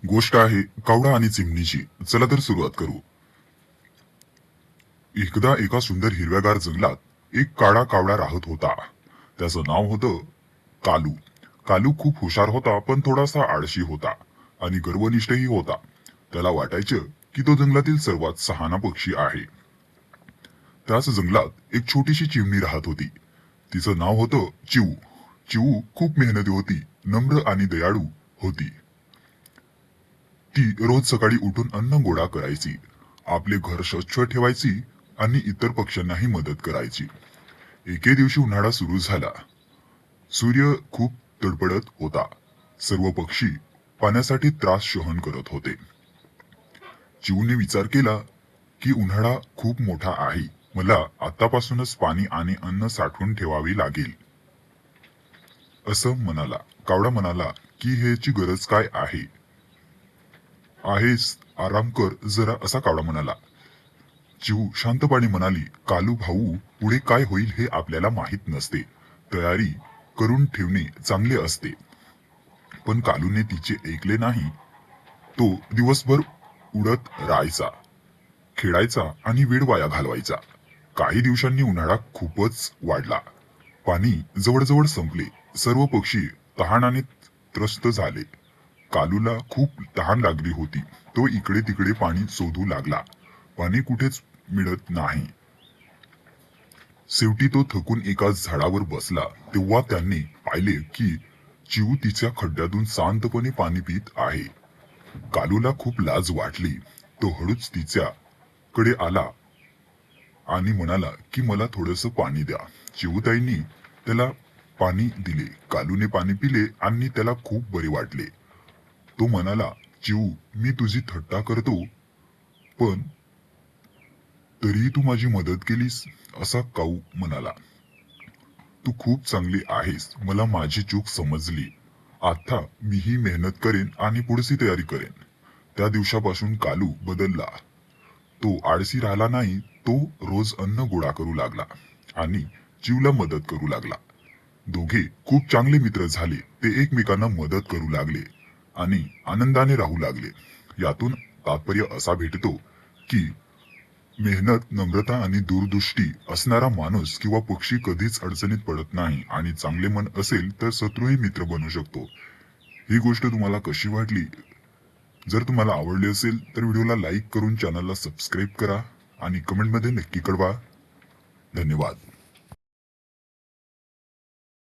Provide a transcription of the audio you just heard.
गोष्ट आहे कावडा आणि चिमणीची. चला तर सुरुवात करू. एकदा एका सुंदर हिरव्यागार जंगलात एक काळा कावडा राहत होता. त्याचं नाव होतं कालू. कालू खूप हुशार होता, पण थोडासा आळशी होता आणि गर्वनिष्ठही होता. त्याला वाटायचं की तो जंगलातील सर्वात शहाणा पक्षी आहे. त्याच जंगलात एक छोटीशी चिमणी राहत होती. तिचं नाव होतं चिऊ. चिऊ खूप मेहनती होती, नम्र आणि दयाळू होती. ती रोज सकाळी उठून अन्न गोळा करायची, आपले घर स्वच्छ ठेवायची आणि इतर पक्ष्यांनाही मदत करायची. एके दिवशी उन्हाळा सुरू झाला. सूर्य खूप तडफडत होता. सर्व पक्षी पाण्यासाठी त्रास सहन करत होते. चिऊने विचार केला की उन्हाळा खूप मोठा आहे. मला आतापासूनच पाणी आणि अन्न साठवून ठेवावे लागेल. असं म्हणाला. कावडा म्हणाला की ह्याची गरज काय आहे? आहेस, आराम कर जरा, असा कावडा म्हणाला. चिऊ शांतपणे म्हणाली, कालू भाऊ, पुढे काय होईल हे आपल्याला माहित नसते. तयारी करून ठेवणे चांगले असते. पण कालूने तिचे ऐकले नाही. तो दिवसभर उडत राहायचा, खेळायचा आणि वेळ वाया घालवायचा. काही दिवसांनी उन्हाळा खूपच वाढला. पाणी जवळजवळ संपले. सर्व पक्षी तहानाने त्रस्त झाले. कालूला खूप तहान लागली होती. तो इकडे तिकडे पाणी शोधू लागला. पाणी कुठेच मिळत नाही. शेवटी तो थकून एका झाडावर बसला. तेव्हा त्याने पाहिले की चिऊ तिच्या खड्ड्यातून शांतपणे पाणी पित आहे. कालूला खूप लाज वाटली. तो हळूच तिच्याकडे आला आणि म्हणाला की मला थोडंसं पाणी द्या. चिऊताईंनी त्याला पाणी दिले. कालूने पाणी पिले आणि त्याला खूप बरे वाटले. तो म्हणाला, चिऊ, मी तुझी थट्टा करतो, पण तरीही तू माझी मदत केलीस. असा काऊ म्हणाला. तू खूप चांगली आहेस. मला माझी चूक समजली. आता मीही मेहनत करेन आणि पुढची तयारी करेन. त्या दिवसापासून कालू बदलला. तो आळसी राहिला नाही. तो रोज अन्न गोळा करू लागला आणि चिऊला मदत करू लागला. दोघे खूप चांगले मित्र झाले. ते एकमेकांना मदत करू लागले आणि आनंदाने राहू लागले. यातून तात्पर्य असा भेटतो की मेहनत, नम्रता आणि दूरदृष्टी असणारा माणूस किंवा पक्षी कधीच अडचणीत पडत नाही आणि चांगले मन असेल तर शत्रूही मित्र बनू शकतो. ही गोष्ट तुम्हाला कशी वाटली? जर तुम्हाला आवडली असेल तर व्हिडिओला लाईक करून चॅनलला सबस्क्राईब करा आणि कमेंटमध्ये नक्की कळवा. धन्यवाद.